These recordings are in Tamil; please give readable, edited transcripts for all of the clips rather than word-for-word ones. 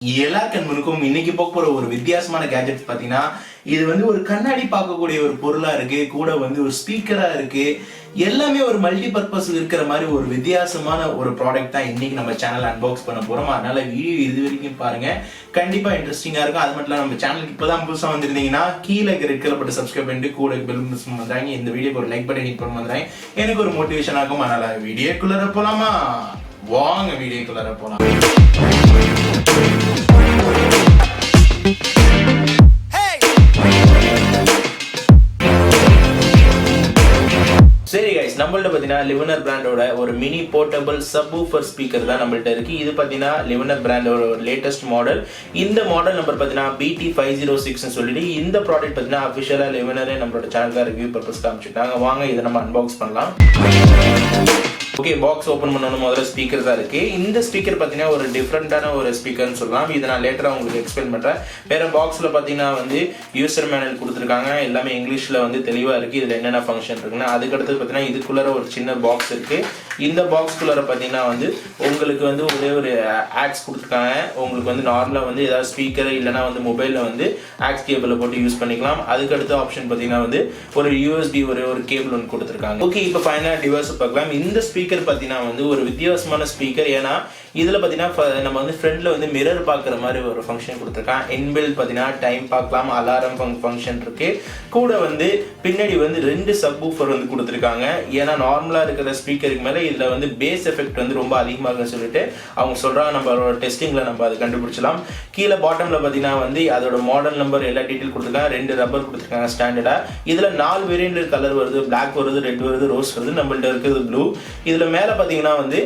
எல்லா கண்மனுக்கும் இன்னைக்கு போக போற ஒரு வித்தியாசமான கேஜெட்ஸ் பாத்தீங்கன்னா இது வந்து ஒரு கண்ணாடி பார்க்கக்கூடிய ஒரு பொருளா இருக்கு, கூட வந்து ஒரு ஸ்பீக்கரா இருக்கு, எல்லாமே ஒரு மல்டி பர்பஸ் இருக்கிற மாதிரி ஒரு வித்தியாசமான ஒரு ப்ராடக்ட் தான் இன்னைக்கு நம்ம சேனல் அன்பாக்ஸ் பண்ண போறோம். அதனால வீடியோ இது வரைக்கும் பாருங்க, கண்டிப்பா இன்ட்ரெஸ்டிங்கா இருக்கும். அது மட்டும் இல்ல நம்ம சேனலுக்கு இப்பதான் புதுசா வந்திருந்தீங்கன்னா கீழே இருக்கிற பட்டு சப்ஸ்கிரைப் பண்ணிட்டு கூட பெல் பட்டன் வந்துறாங்க, இந்த வீடியோக்கு ஒரு லைக் பட்டன் ஹிட் பண்ண வந்துறாங்க, எனக்கு ஒரு மோட்டிவேஷன் ஆகும். அதனால வீடியோக்குள்ள போலாமா? வாங்க வீடியோக்குள்ள போலாம். சரி கைஸ், நம்மள்ட்ட பார்த்தீங்கன்னா லிவனர் பிராண்டோட ஒரு மினி போர்ட்டபிள் சப்வூஃபர் ஸ்பீக்கர் தான் நம்மள்ட்ட இருக்கு. இது பார்த்தீங்கன்னா லிவனர் பிராண்டோட ஒரு லேட்டஸ்ட் மாடல். இந்த மாடல் நம்பர் பார்த்தீங்கன்னா BT506 சொல்லிட்டு இந்த ப்ராடக்ட் பார்த்தீங்கன்னா அஃபிஷியலாக லிவனரே நம்மளோட சேனலுக்காக ரிவ்யூ பர்பஸ் காமிச்சிட்டாங்க. வாங்க இதை நம்ம அன்பாக்ஸ் பண்ணலாம். ஓகே, பாக்ஸ் ஓப்பன் பண்ணணும். முதல்ல ஸ்பீக்கர் தான் இருக்கு. இந்த ஸ்பீக்கர் பார்த்தீங்கன்னா ஒரு டிஃப்ரெண்டான ஒரு ஸ்பீக்கர்னு சொல்லலாம். இதை நான் லேட்டராக உங்களுக்கு எக்ஸ்பிளைன் பண்ணுறேன். வேற பாக்ஸில் பார்த்தீங்கன்னா வந்து யூசர் மேனுவல் கொடுத்துருக்காங்க, எல்லாமே இங்கிலீஷில் வந்து தெளிவாக இருக்குது. இதில் என்னென்ன ஃபங்க்ஷன் இருக்குன்னா, அதுக்கடுத்து பார்த்தீங்கன்னா இதுக்குள்ளார ஒரு சின்ன பாக்ஸ் இருக்குது. இந்த பாக்ஸ்குள்ளார பார்த்தீங்கன்னா வந்து உங்களுக்கு வந்து ஒரே ஒரு ஆக்ஸ் கொடுத்துருக்காங்க. உங்களுக்கு வந்து நார்மலாக வந்து ஏதாவது ஸ்பீக்கர் இல்லைனா வந்து மொபைலில் வந்து ஆக்ஸ் கேபிளில் போட்டு யூஸ் பண்ணிக்கலாம். அதுக்கடுத்த ஆப்ஷன் பார்த்தீங்கன்னா வந்து ஒரு யூஎஸ்பி ஒரு கேபிள் ஒன்று கொடுத்துருக்காங்க. ஓகே, இப்போ ஃபைனலாக டிவைஸ் பார்க்கலாம். இந்த ஸ்பீக்கர் பார்த்தீங்கன்னா வந்து ஒரு வித்தியாசமான ஸ்பீக்கர். ஏன்னா இதில் பார்த்தீங்கன்னா நம்ம வந்து ஃப்ரண்ட்ல வந்து மிரர் பார்க்குற மாதிரி ஒரு ஃபங்க்ஷன் கொடுத்துருக்கான். இன்பில்ட் பார்த்தீங்கன்னா டைம் பார்க்கலாம், அலாரம் ஃபங்க்ஷன் இருக்கு. கூட வந்து பின்னாடி வந்து 2 சப்வூஃபர் வந்து கொடுத்துருக்காங்க. ஏன்னா நார்மலாக இருக்கிற ஸ்பீக்கருக்கு மேலே இதில் வந்து பேஸ் எஃபெக்ட் வந்து ரொம்ப அதிகமாக இருக்குன்னு சொல்லிட்டு அவங்க சொல்கிறாங்க. நம்மளோட டெஸ்டிங்கில் நம்ம அதை கண்டுபிடிச்சலாம். கீழே பாட்டமில் பார்த்தீங்கன்னா வந்து அதோட மாடல் நம்பர் எல்லா டீட்டெயில் கொடுத்துருக்காங்க. 2 ரப்பர் கொடுத்துருக்காங்க ஸ்டாண்டர்டாக. இதில் 4 வேரியன்ட் கலர் வருது. பிளாக் வருது, ரெட் வருது, ரோஸ் வருது. நம்மள்ட்ட இருக்கிறது ப்ளூ. இதில் மேலே பார்த்தீங்கன்னா வந்து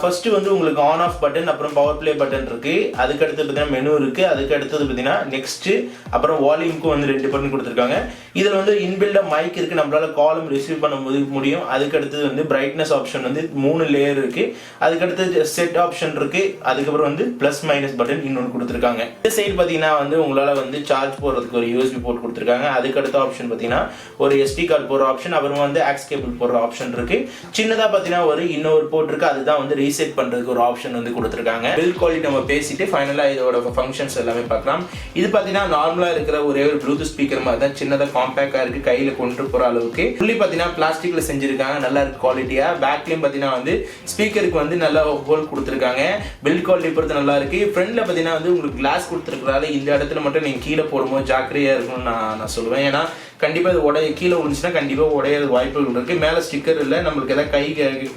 ஃபர்ஸ்ட் வந்து உங்களுக்கு ஆன் ஆஃப் பட்டன், அப்புறம் பவர் பிளே பட்டன் இருக்கு. அதுக்கு அடுத்து பார்த்தீங்கன்னா மெனு இருக்கு. அதுக்கு அடுத்தது பார்த்தீங்கன்னா நெக்ஸ்ட், அப்புறம் வால்யூம்க்கு வந்து 2 பட்டன் கொடுத்துருக்காங்க. இதில் வந்து இன்பில்டா மைக் இருக்கு, நம்மளால காலும் ரிசீவ் பண்ண முடியும். அதுக்கு அடுத்தது வந்து பிரைட்னஸ் ஆப்ஷன் வந்து 3 லேயர் இருக்கு. அதுக்கு அடுத்து செட் ஆப்ஷன் இருக்கு. அதுக்கப்புறம் வந்து பிளஸ் மைனஸ் பட்டன் இன்னொன்று கொடுத்துருக்காங்க. இந்த சைடு பார்த்தீங்கன்னா வந்து உங்களால வந்து சார்ஜ் போடுறதுக்கு ஒரு யூஎஸ்பி போர்ட் கொடுத்துருக்காங்க. அதுக்கு அடுத்த ஆப்ஷன் பார்த்தீங்கன்னா ஒரு SD கார்டு போடுற ஆப்ஷன், அப்புறம் வந்து ஆக்ஸ் கேபிள் போடுற ஆப்ஷன் இருக்கு. சின்னதாக பார்த்தீங்கன்னா ஒரு இன்னொரு போர்ட் இருக்கு. அதுதான் வந்து ரீசெட் பண்றதுக்கு ஒரு ஆப்ஷன் வந்து கொடுத்துருக்காங்க. பில்ட் குவாலிட்டி நம்ம பேசிட்டு ஃபைனலாக இதோட ஃபங்க்ஷன்ஸ் எல்லாமே பார்க்கலாம். இது பார்த்தீங்கன்னா நார்மலாக இருக்கிற ஒரே ஒரு ப்ளூடூத் ஸ்பீக்கர் மாதிரி தான், சின்னதாக காம்பேக்டாக இருக்கு, கையில் கொண்டு போகிற அளவுக்கு. புள்ளி பார்த்தீங்கன்னா பிளாஸ்டிக்ல செஞ்சிருக்காங்க, நல்லா இருக்கு குவாலிட்டியா. பேக்லையும் பார்த்தீங்கன்னா வந்து ஸ்பீக்கருக்கு வந்து நல்லா ஹோல் கொடுத்துருக்காங்க. பில்ட் குவாலிட்டி பொறுத்து நல்லா இருக்கு. ஃப்ரண்ட்ல பார்த்தீங்கன்னா வந்து உங்களுக்கு கிளாஸ் கொடுத்துருக்கனால இந்த இடத்துல மட்டும் நீங்கள் கீழே போடும்போது ஜாக்கிரதையா இருக்கணும்னு நான் சொல்லுவேன். ஏன்னா கண்டிப்பாக இது கீழே விழுந்துச்சுன்னா கண்டிப்பாக உடையிறது வாய்ப்புகள் இருக்கு. மேலே ஸ்டிக்கர் இல்லை, நம்மளுக்கு ஏதாவது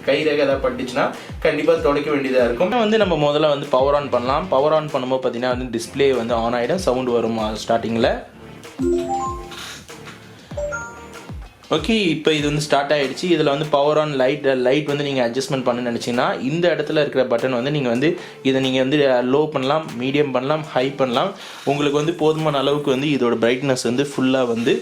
கை ரேகை ஏதாவது பட்டுச்சுன்னா கண்டிப்பாக துடைக்க வேண்டியதாக இருக்கும். வந்து நம்ம முதல்ல வந்து பவர் ஆன் பண்ணலாம். பவர் ஆன் பண்ணும்போது பார்த்தீங்கன்னா வந்து டிஸ்பிளே வந்து ஆன் ஆகிடும், சவுண்ட் வரும் ஸ்டார்டிங்கில். ஓகே, இப்போ இது வந்து ஸ்டார்ட் ஆகிடுச்சு. இதில் வந்து பவர் ஆன் லைட் வந்து நீங்கள் அட்ஜஸ்ட்மெண்ட் பண்ண நினச்சிங்கன்னா இந்த இடத்துல இருக்கிற பட்டன் வந்து நீங்கள் வந்து இதை நீங்கள் வந்து லோ பண்ணலாம், மீடியம் பண்ணலாம், ஹை பண்ணலாம். உங்களுக்கு வந்து போதுமான அளவுக்கு வந்து இதோட பிரைட்னஸ் வந்து ஃபுல்லாக வந்து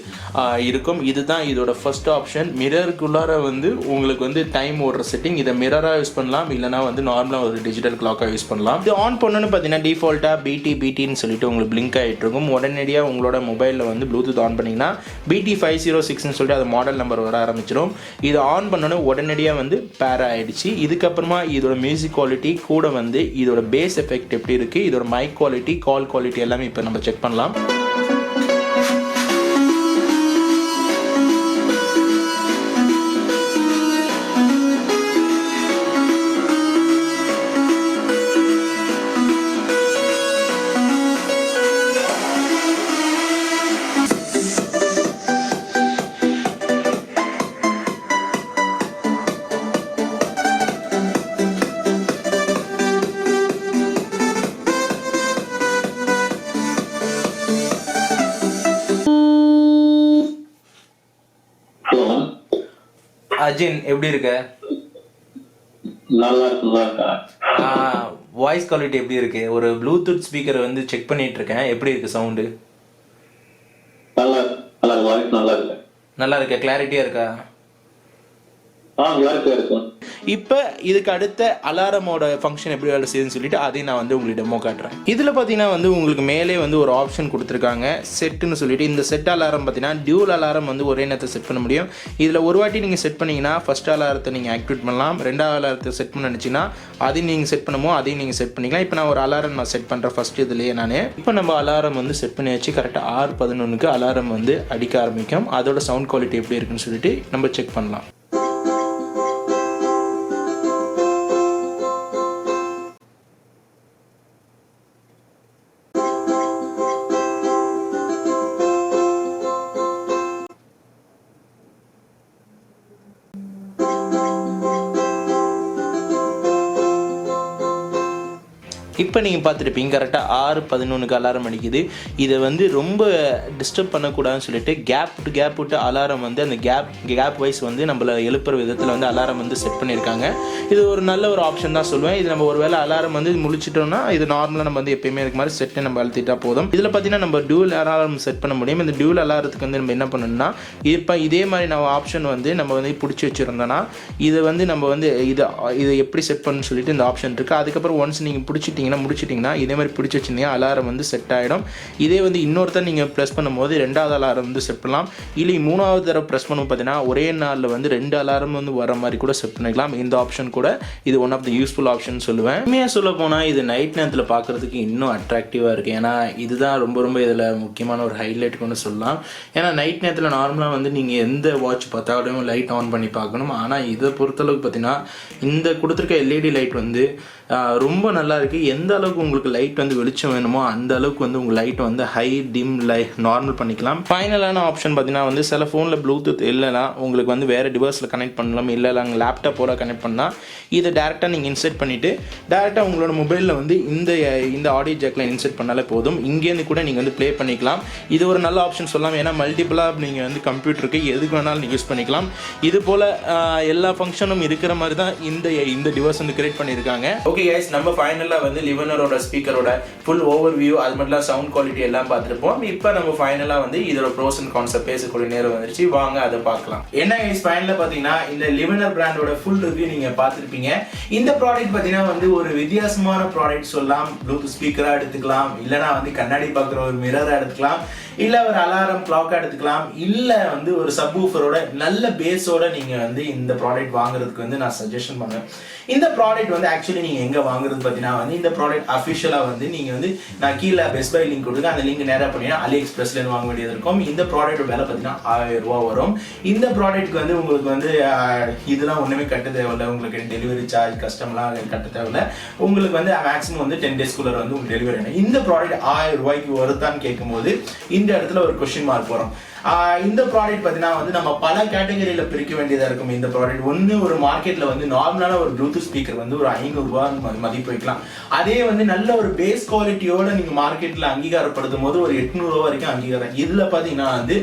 இருக்கும். இதுதான் இதோட ஃபர்ஸ்ட் ஆப்ஷன். மிரருக்குள்ளார வந்து உங்களுக்கு வந்து டைம் ஓடுற செட்டிங். இதை மிரராக யூஸ் பண்ணலாம், இல்லைனா வந்து நார்மலாக ஒரு டிஜிட்டல் கிளாக்காக யூஸ் பண்ணலாம். இது ஆன் பண்ணணும்னு பார்த்தீங்கன்னா டிஃபால்ட்டாக BTன்னு சொல்லிட்டு உங்களுக்கு பிளிங்க் ஆகிட்டு இருக்கும். உடனடியாக உங்களோட மொபைலில் வந்து ப்ளூடூத் ஆன் பண்ணிங்கன்னா BT506ன்னு சொல்லிட்டு அது மாடல் நம்பர் வர ஆரம்பிச்சிடும். இது ஆன் பண்ணணும், உடனடியாக வந்து பேர் ஆயிடுச்சு. இதுக்கப்புறமா இதோட மியூசிக் குவாலிட்டி கூட வந்து இதோட பேஸ் எஃபெக்ட் எப்படி இருக்கு, இதோட மைக் குவாலிட்டி, கால் குவாலிட்டி எல்லாமே இப்போ நம்ம செக் பண்ணலாம். அஜின், எப்படி இருக்க? நல்லா இருக்கா? வாய்ஸ் குவாலிட்டி எப்படி இருக்கு? ஒரு ப்ளூடூத் ஸ்பீக்கர் வந்து செக் பண்ணிட்டு இருக்கேன், எப்படி இருக்கு சவுண்டு? நல்லா இருக்கு. நல்லா இருக்கா? கிளாரிட்டியா இருக்கா? இப்போ இதுக்கு அடுத்த அலாரமோட ஃபங்க்ஷன் எப்படி வேலை செய்யுதுன்னு சொல்லிட்டு அதையும் நான் வந்து உங்களுக்கு டெமோ காட்டுறேன். இதில் பார்த்தீங்கன்னா வந்து உங்களுக்கு மேலே வந்து ஒரு ஆப்ஷன் கொடுத்துருக்காங்க செட்டுன்னு சொல்லிட்டு. இந்த செட் அலாரம் பார்த்தீங்கன்னா டியூல் அலாரம் வந்து ஒரே நேரத்தை செட் பண்ண முடியும். இதில் ஒரு வாட்டி நீங்கள் செட் பண்ணிங்கன்னா ஃபஸ்ட் அலாரத்தை நீங்கள் ஆக்டிவேட் பண்ணலாம். ரெண்டாவது அலாரத்தை செட் பண்ண நினச்சிங்கன்னா அதையும் நீங்கள் செட் பண்ணுமோ அதையும் நீங்கள் செட் பண்ணிக்கலாம். இப்போ நான் ஒரு அலாரம் நான் செட் பண்ணுறேன் ஃபஸ்ட்டு இதுலேயே நான். இப்போ நம்ம அலாரம் வந்து செட் பண்ணி வச்சு கரெக்டாக 6:11 அலாரம் வந்து அடிக்க ஆரம்பிக்கும். அதோட சவுண்ட் குவாலிட்டி எப்படி இருக்குன்னு சொல்லிட்டு நம்ம செக் பண்ணலாம். இப்போ நீங்கள் பார்த்துருப்பீங்க கரெக்டாக 6:11 அலாரம் அடிக்குது. இதை வந்து ரொம்ப டிஸ்டர்ப் பண்ணக்கூடாதுன்னு சொல்லிட்டு கேப் விட்டு அலாரம் வந்து அந்த கேப் வைஸ் வந்து நம்மளை எழுப்புற விதத்தில் வந்து அலாரம் வந்து செட் பண்ணியிருக்காங்க. இது ஒரு நல்ல ஒரு ஆப்ஷன் தான் சொல்லுவேன். இது நம்ம ஒரு வேளை அலாரம் வந்து முழிச்சிட்டோம்னா இது நார்மலாக நம்ம வந்து எப்பயுமே இருக்க மாதிரி செட்டை நம்ம அழுத்திட்டா போதும். இதில் பார்த்தீங்கன்னா நம்ம டியூல் அலாரம் செட் பண்ண முடியும். இந்த டியூல் அலாரத்துக்கு வந்து நம்ம என்ன பண்ணணும்னா இப்போ இதே மாதிரி நம்ம ஆப்ஷன் வந்து நம்ம வந்து பிடிச்சி வச்சுருந்தோன்னா இதை வந்து நம்ம வந்து இதை எப்படி செட் பண்ணணும்னு சொல்லிட்டு இந்த ஆப்ஷன் இருக்குது. அதுக்கப்புறம் ஒன்ஸ் நீங்கள் முடிச்சிட்டிங்கன்னா இதே மாதிரி பிடிச்சி வச்சிருந்தீங்கன்னா அலாரம் வந்து செட் ஆகிடும். இதே வந்து இன்னொருத்தர் நீங்கள் ப்ரெஸ் பண்ணும்போது ரெண்டாவது அலாரம் வந்து செட் பண்ணலாம். இல்லை 3வது தடவை ப்ரெஸ் பண்ணும் பார்த்தீங்கன்னா ஒரே நாளில் வந்து 2 அலாரம் வந்து வர மாதிரி கூட செட் பண்ணிக்கலாம். இந்த ஆப்ஷன் கூட இது one of the useful option சொல்லுவேன். உண்மையாக சொல்ல போனால் இது நைட் நேரத்தில் பார்க்குறதுக்கு இன்னும் அட்ராக்டிவாக இருக்குது. ஏன்னா இதுதான் ரொம்ப இதில் முக்கியமான ஒரு ஹைலைட் கொண்டு சொல்லலாம். ஏன்னா நைட் நேரத்தில் நார்மலாக வந்து நீங்கள் எந்த வாட்ச் பார்த்தாலும் லைட் ஆன் பண்ணி பார்க்கணும். ஆனால் இதை பொறுத்தளவுக்கு பார்த்தீங்கன்னா இந்த கொடுத்துருக்க எல்இடி லைட் வந்து ரொம்ப நல்லா இருக்குது. எந்த அளவுக்கு உங்களுக்கு லைட் வந்து வெளிச்சம் வேணுமோ அந்த அளவுக்கு வந்து உங்கள் லைட் வந்து ஹை டிம் நார்மல் பண்ணிக்கலாம். ஃபைனலான ஆப்ஷன் பார்த்தீங்கன்னா வந்து சில ஃபோனில் ப்ளூடூத் இல்லைனா உங்களுக்கு வந்து வேறு டிவைஸில் கனெக்ட் பண்ணலாம். இல்லை லேப்டாப்போட கனெக்ட் பண்ணால் இதை டேரெக்டாக நீங்கள் இன்செர்ட் பண்ணிவிட்டு டேரெக்டாக உங்களோட மொபைலில் வந்து இந்த ஆடியோ ஜாக்கில் இன்செர்ட் பண்ணாலே போதும். இங்கேருந்து கூட நீங்கள் வந்து ப்ளே பண்ணிக்கலாம். இது ஒரு நல்ல ஆப்ஷன் சொல்லலாம். ஏன்னா மல்டிபிளாக நீங்கள் வந்து கம்ப்யூட்டருக்கு எதுக்கு வேணாலும் நீங்கள் யூஸ் பண்ணிக்கலாம். இது போல் எல்லா ஃபங்க்ஷனும் இருக்கிற மாதிரி தான் இந்த டிவைஸ் வந்து கிரியேட் பண்ணியிருக்காங்க. ஓகே கைஸ், நம்ம ஃபைனலாக வந்து லிவனரோட ஸ்பீக்கரோட ஃபுல் ஓவர்வியூ அது மட்டும் சவுண்ட் குவாலிட்டி எல்லாம் பார்த்துருப்போம். இப்போ நம்ம ஃபைனலாக வந்து இதோட ப்ரோஸ் அண்ட் கான்ஸ் பேசக்கூடிய நேரம் வந்துருச்சு. வாங்க அதை பார்க்கலாம். என்ன கைஸ், ஃபைனலாக பார்த்தீங்கன்னா இந்த லிவனர் பிராண்டோட ஃபுல் ரிவ்யூ நீங்கள் பார்த்துருப்பீங்க. இந்த ப்ராடக்ட் பார்த்தீங்கன்னா வந்து ஒரு வித்தியாசமான ப்ராடக்ட் சொல்லலாம். ப்ளூடூத் ஸ்பீக்கராக எடுத்துக்கலாம், இல்லைனா வந்து கண்ணாடி பார்க்குற ஒரு மிரராக எடுத்துக்கலாம், இல்லை ஒரு அலாரம் கிளாக்காக எடுத்துக்கலாம், இல்லை வந்து ஒரு சப்வூஃபரோட நல்ல பேஸோட நீங்கள் வந்து இந்த ப்ராடக்ட் வாங்குறதுக்கு வந்து நான் சஜஷன் பண்ணுவேன். இந்த ப்ராடக்ட் வந்து ஆக்சுவலி நீங்கள் எங்கே வாங்குறது பார்த்தீங்கன்னா வந்து இந்த ப்ராடக்ட் அஃபிஷியலாக வந்து நீங்கள் வந்து நான் கீழே பெஸ்ட் பை லிங்க் கொடுங்க, அந்த லிங்க் நேராக பண்ணிங்கன்னா அலி எக்ஸ்பிரஸ்லேருந்து வாங்க வேண்டியது இருக்கும். இந்த ப்ராடக்ட் விலை பார்த்தீங்கன்னா 1000 ரூபா வரும். இந்த ப்ராடக்ட்க்கு வந்து உங்களுக்கு வந்து இதெல்லாம் ஒன்றுமே கட்ட தேவையில்லை. உங்களுக்கு டெலிவரி சார்ஜ் கஸ்டம்லாம் கட்ட தேவையில்லை. உங்களுக்கு வந்து மேக்ஸிமம் வந்து 10 டேஸ்க்குள்ளே வந்து உங்களுக்கு டெலிவரி ஆகும். இந்த ப்ராடக்ட் 1000 ரூபாய்க்கு வருதான்னு கேட்கும்போது இந்த இடத்துல ஒரு கொஸ்டின் மார்க் வரும். இந்த ப்ராடக்ட் பார்த்தீங்கன்னா வந்து நம்ம பல கேட்டகரியில் பிரிக்க வேண்டியதாக இருக்கும். இந்த ப்ராடக்ட் ஒன்று ஒரு மார்க்கெட்டில் வந்து நார்மலான ஒரு ப்ளூடூத் ஸ்பீக்கர் வந்து ஒரு 500 ரூபா மதிப்பு வைக்கலாம். அதே வந்து நல்ல ஒரு பேஸ் குவாலிட்டியோட நீங்கள் மார்க்கெட்டில் அங்கீகாரப்படுத்தும் போது ஒரு 800 ரூபா வரைக்கும் அங்கீகாரம். இதில் பார்த்தீங்கன்னா வந்து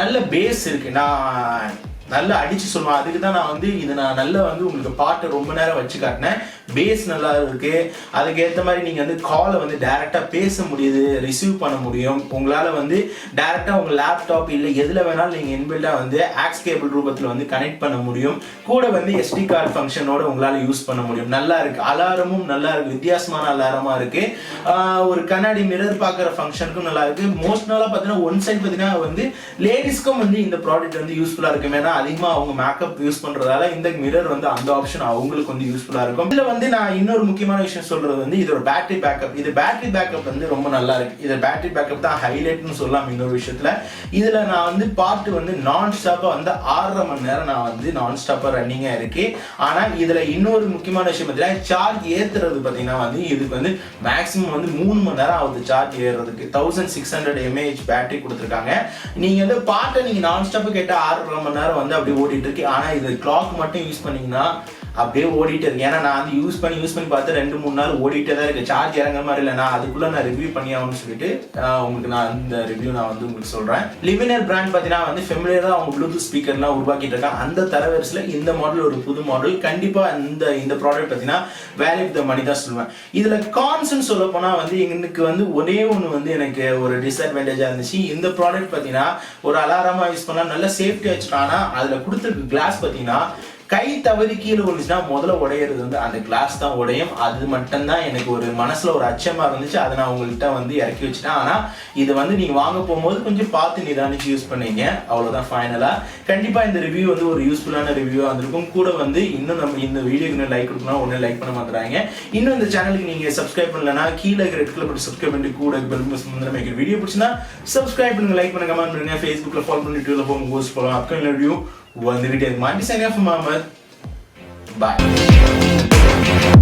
நல்ல பேஸ் இருக்குது. நான் நல்லா அடிச்சு சொல்லுவேன். அதுக்கு தான் நான் வந்து இது நான் நல்லா வந்து உங்களுக்கு பாட்டை ரொம்ப நேரம் வச்சு காட்டினேன். பேஸ் நல்லா இருக்கு. அதுக்கேற்ற மாதிரி நீங்கள் வந்து காலை வந்து டைரெக்டாக பேச முடியுது, ரிசீவ் பண்ண முடியும். உங்களால் வந்து டைரெக்டாக உங்கள் லேப்டாப் இல்லை எதில் வேணாலும் நீங்கள் இன்பில்டாக வந்து ஆக்ஸ் கேபிள் ரூபத்தில் வந்து கனெக்ட் பண்ண முடியும். கூட வந்து SD கார்டு ஃபங்க்ஷனோட உங்களால் யூஸ் பண்ண முடியும். நல்லா இருக்கு. அலாரமும் நல்லா இருக்கு, வித்தியாசமான அலாரமாக இருக்கு. ஒரு கண்ணாடி மிரர் பார்க்குற ஃபங்க்ஷனுக்கும் நல்லா இருக்கு. மோஸ்ட் நாளாக பார்த்தீங்கன்னா ஒன் சைட் பார்த்தீங்கன்னா வந்து லேடிஸ்க்கும் வந்து இந்த ப்ராடக்ட் வந்து யூஸ்ஃபுல்லாக இருக்கும். ஏன்னா அதிகமாக அவங்க மேக்கப் யூஸ் பண்ணுறதால இந்த மிரர் வந்து அந்த ஆப்ஷன் அவங்களுக்கு வந்து யூஸ்ஃபுல்லாக இருக்கும். இதில் வந்து நான் இன்னொரு முக்கியமான விஷயம் சொல்றது வந்து இதோட பேட்டரி பேக்கப். இது பேட்டரி பேக்கப் வந்து ரொம்ப நல்லா இருக்கு. இது பேட்டரி பேக்கப் தான் ஹைலைட்னு சொல்லலாம். இன்னொரு விஷயத்துல இதுல நான் வந்து பாட்டு வந்து நான் ஸ்டாப்பா வந்து 6.5 மணி நேரம் நான் வந்து நான் ஸ்டாப்பா ரன்னிங்கா இருக்கு. ஆனா இதுல இன்னொரு முக்கியமான விஷயம் பார்த்தீங்கன்னா சார்ஜ் ஏத்துறது பார்த்தீங்கன்னா வந்து இதுக்கு வந்து மேக்ஸிமம் வந்து 3 மணி நேரம் ஆகுது சார்ஜ் ஏறுறதுக்கு. 1600 mAh பேட்டரி கொடுத்துருக்காங்க. நீங்க வந்து பாட்டை நீங்க நான் ஸ்டாப்பா கேட்டா 6.5 மணி நேரம் வந்து அப்படியே ஓடிட்டு இருக்கு. ஆனா இது கிளாக் மட்டும் யூஸ் பண்ணீங்கன்னா அப்படியே ஓடிட்டு இருக்கு. ஏன்னா நான் வந்து யூஸ் பண்ணி பார்த்து 2-3 நாள் ஓடிட்டே தான் இருக்கு. சார்ஜ் இறங்குற மாதிரி இல்லை. நான் அதுக்குள்ள நான் ரிவ்யூ பண்ணி ஆகணும்னு சொல்லிட்டு உங்களுக்கு நான் இந்த ரிவ்யூ நான் வந்து உங்களுக்கு சொல்றேன். லிவினர் பிராண்ட் பார்த்தீங்கன்னா வந்து ஃபெமிலியரா அவங்க ப்ளூடூத் ஸ்பீக்கர்லாம் உருவாக்கிட்டு இருக்காங்க. அந்த தரவரிசையில் இந்த மாடல் ஒரு புது மாடல். கண்டிப்பா இந்த ப்ராடக்ட் பார்த்தீங்கன்னா வேல்யூ த மணி தான் சொல்லுவேன். இதுல கான்ஸ்னு சொல்ல போனா வந்து எனக்கு வந்து ஒரே ஒன்று வந்து எனக்கு ஒரு டிஸ்அட்வான்டேஜா இருந்துச்சு. இந்த ப்ராடக்ட் பார்த்தீங்கன்னா ஒரு அலாரமா யூஸ் பண்ணா நல்ல சேஃப்டியா வச்சுருக்காங்க. ஆனா அதுல கொடுத்துருக்க கிளாஸ் பார்த்தீங்கன்னா கை தவறி கீழே விழுந்துச்சுன்னா முதல்ல உடையிறது வந்து அந்த கிளாஸ் தான் உடையும். அது மட்டும்தான் எனக்கு ஒரு மனசுல ஒரு அச்சமா இருந்துச்சு. அதை நான் உங்கள்கிட்ட வந்து இறக்கி வச்சுட்டேன். ஆனா இது வந்து நீங்க வாங்க போகும்போது கொஞ்சம் பார்த்து நிதானிச்சு யூஸ் பண்ணீங்க. அவ்வளவுதான் ஃபைனலா. கண்டிப்பா இந்த ரிவ்யூ வந்து ஒரு யூஸ்ஃபுல்லான ரிவ்யூவா வந்திருக்கும். கூட வந்து இன்னும் நம்ம இந்த வீடியோக்கு லைக் கொடுக்கணும், ஒன்னும் லைக் பண்ண மாட்டாங்க. இன்னும் இந்த சேனலுக்கு நீங்க சப்ஸ்கிரைப் பண்ணலன்னா கீழே ரெட் கலர் போட்டு சப்ஸ்கிரைப் பண்ணி கூட பெல் பட்டன் வீடியோ பிடிச்சினா சப்ஸ்கிரைப் பண்ணுங்க, லைக் பண்ணுங்க, கமெண்ட் பண்ணுங்க, Facebookல ஃபாலோ பண்ணி ட்விட்டர்ல போஸ்ட் போலாம். அப்கமிங் வீடியோ வந்துகிட்டே இருக்கு. மாண்டி சைன் ஆஃப் முகமது. Bye.